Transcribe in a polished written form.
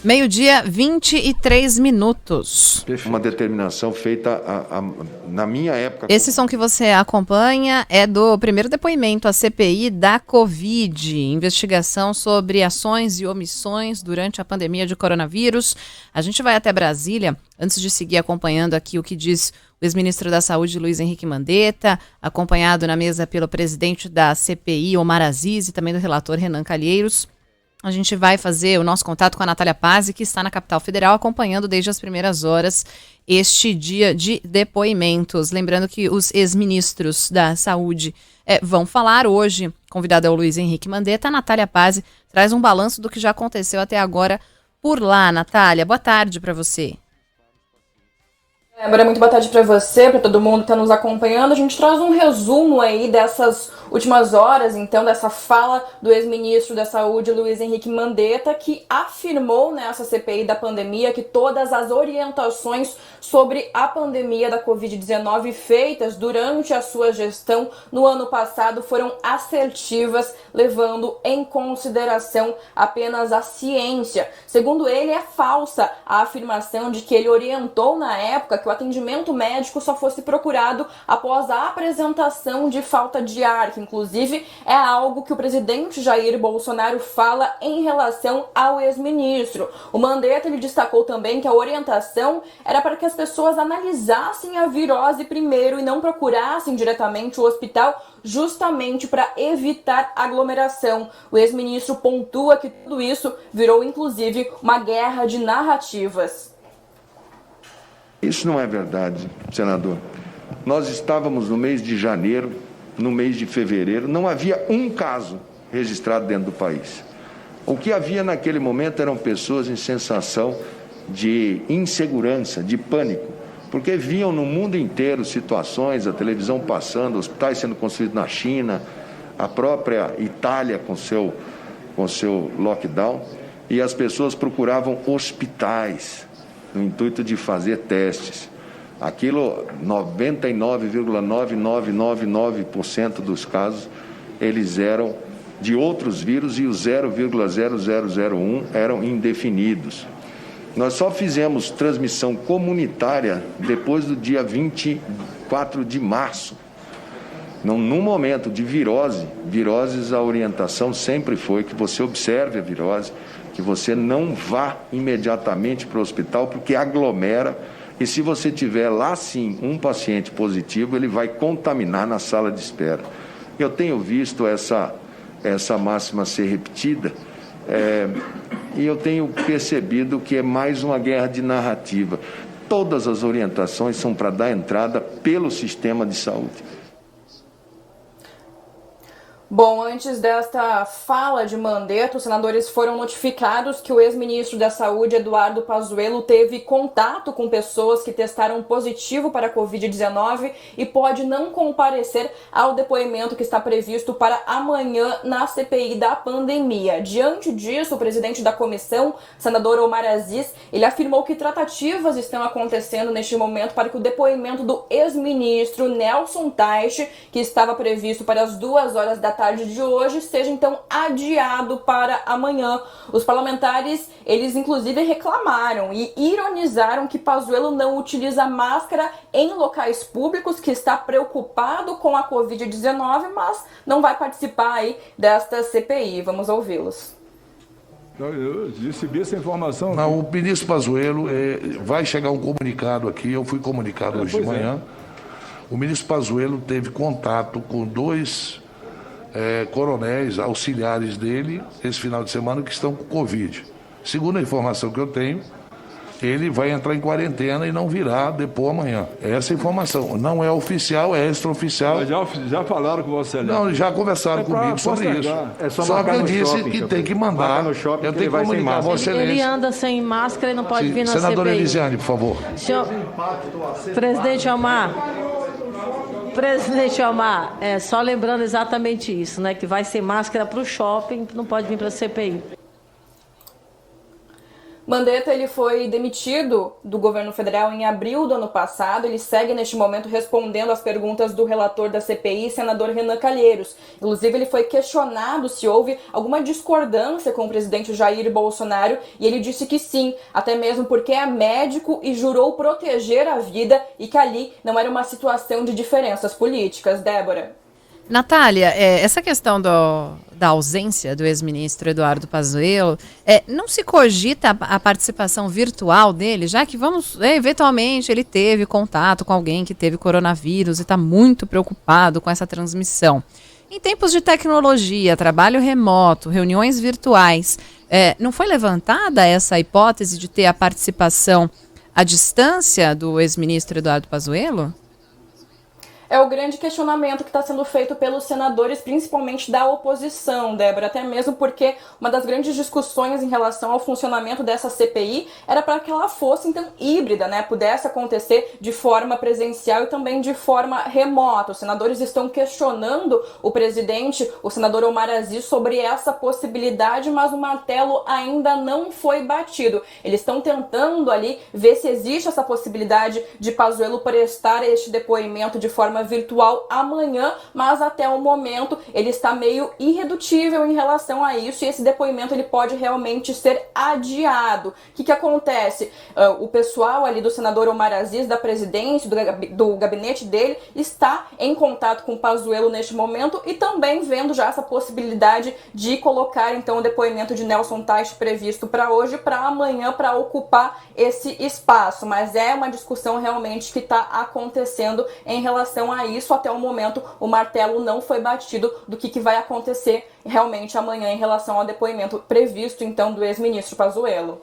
Meio-dia, 23 minutos. Uma determinação feita na minha época. Esse som que você acompanha é do primeiro depoimento à CPI da Covid, investigação sobre ações e omissões durante a pandemia de coronavírus. A gente vai até Brasília, antes de seguir acompanhando aqui o que diz o ex-ministro da Saúde, Luiz Henrique Mandetta, acompanhado na mesa pelo presidente da CPI, Omar Aziz, e também do relator Renan Calheiros. A gente vai fazer o nosso contato com a Natália Pazzi, que está na capital federal, acompanhando desde as primeiras horas este dia de depoimentos. Lembrando que os ex-ministros da Saúde vão falar hoje. Convidado é o Luiz Henrique Mandetta. A Natália Pazzi traz um balanço do que já aconteceu até agora por lá. Natália, boa tarde para você. Agora, muito boa tarde para você, para todo mundo que está nos acompanhando. A gente traz um resumo aí dessas últimas horas, então, dessa fala do ex-ministro da Saúde, Luiz Henrique Mandetta, que afirmou nessa CPI da pandemia que todas as orientações sobre a pandemia da Covid-19 feitas durante a sua gestão no ano passado foram assertivas, levando em consideração apenas a ciência. Segundo ele, é falsa a afirmação de que ele orientou na época que o atendimento médico só fosse procurado após a apresentação de falta de ar, que inclusive é algo que o presidente Jair Bolsonaro fala em relação ao ex-ministro. O Mandetta ele destacou também que a orientação era para que as pessoas analisassem a virose primeiro e não procurassem diretamente o hospital, justamente para evitar aglomeração. O ex-ministro pontua que tudo isso virou inclusive uma guerra de narrativas. Isso não é verdade, senador. Nós estávamos no mês de janeiro, no mês de fevereiro, não havia um caso registrado dentro do país. O que havia naquele momento eram pessoas em sensação de insegurança, de pânico, porque viam no mundo inteiro situações, a televisão passando, hospitais sendo construídos na China, a própria Itália com seu lockdown, e as pessoas procuravam hospitais no intuito de fazer testes. Aquilo, 99,9999% dos casos, eles eram de outros vírus e os 0,0001 eram indefinidos. Nós só fizemos transmissão comunitária depois do dia 24 de março. Num momento de viroses, a orientação sempre foi que você observe a virose, que você não vá imediatamente para o hospital, porque aglomera, e se você tiver lá sim um paciente positivo, ele vai contaminar na sala de espera. Eu tenho visto essa máxima ser repetida, e eu tenho percebido que é mais uma guerra de narrativa. Todas as orientações são para dar entrada pelo sistema de saúde. Bom, antes desta fala de Mandetta, os senadores foram notificados que o ex-ministro da Saúde, Eduardo Pazuello, teve contato com pessoas que testaram positivo para a Covid-19 e pode não comparecer ao depoimento que está previsto para amanhã na CPI da pandemia. Diante disso, o presidente da comissão, senador Omar Aziz, ele afirmou que tratativas estão acontecendo neste momento para que o depoimento do ex-ministro Nelson Teich, que estava previsto para as 2 horas da tarde de hoje, seja então adiado para amanhã. Os parlamentares, eles inclusive reclamaram e ironizaram que Pazuello não utiliza máscara em locais públicos, que está preocupado com a Covid-19, mas não vai participar aí desta CPI. Vamos ouvi-los. Eu recebi essa informação. Não, o ministro Pazuello vai chegar um comunicado aqui, eu fui comunicado hoje de manhã. O ministro Pazuello teve contato com 2 coronéis auxiliares dele esse final de semana que estão com Covid. Segundo a informação que eu tenho, ele vai entrar em quarentena e não virá depor amanhã. Essa informação não é oficial, é extraoficial. Mas já falaram com você ali? Não, já conversaram comigo sobre isso. Só que eu disse que tem que mandar. Eu tenho que comunicar a Vossa Excelência. Ele anda sem máscara e não pode vir na CPI. Senadora Elisiane, por favor. Presidente Omar, só lembrando exatamente isso, né? Que vai ser máscara para o shopping, não pode vir para a CPI. Mandetta ele foi demitido do governo federal em abril do ano passado. Ele segue neste momento respondendo às perguntas do relator da CPI, senador Renan Calheiros. Inclusive, ele foi questionado se houve alguma discordância com o presidente Jair Bolsonaro e ele disse que sim, até mesmo porque é médico e jurou proteger a vida e que ali não era uma situação de diferenças políticas. Débora. Natália, essa questão da ausência do ex-ministro Eduardo Pazuello, não se cogita a participação virtual dele, já que eventualmente ele teve contato com alguém que teve coronavírus e está muito preocupado com essa transmissão. Em tempos de tecnologia, trabalho remoto, reuniões virtuais, não foi levantada essa hipótese de ter a participação à distância do ex-ministro Eduardo Pazuello? É o grande questionamento que está sendo feito pelos senadores, principalmente da oposição, Débora, até mesmo porque uma das grandes discussões em relação ao funcionamento dessa CPI era para que ela fosse, então, híbrida, né? Pudesse acontecer de forma presencial e também de forma remota. Os senadores estão questionando o presidente, o senador Omar Aziz, sobre essa possibilidade, mas o martelo ainda não foi batido. Eles estão tentando ali ver se existe essa possibilidade de Pazuello prestar este depoimento de forma virtual amanhã, mas até o momento ele está meio irredutível em relação a isso e esse depoimento ele pode realmente ser adiado. O que acontece? O pessoal ali do senador Omar Aziz, da presidência, do gabinete dele, está em contato com o Pazuello neste momento e também vendo já essa possibilidade de colocar então o depoimento de Nelson Teich previsto para hoje, para amanhã, para ocupar esse espaço. Mas é uma discussão realmente que está acontecendo em relação a isso. Até o momento o martelo não foi batido do que vai acontecer realmente amanhã em relação ao depoimento previsto então do ex-ministro Pazuello.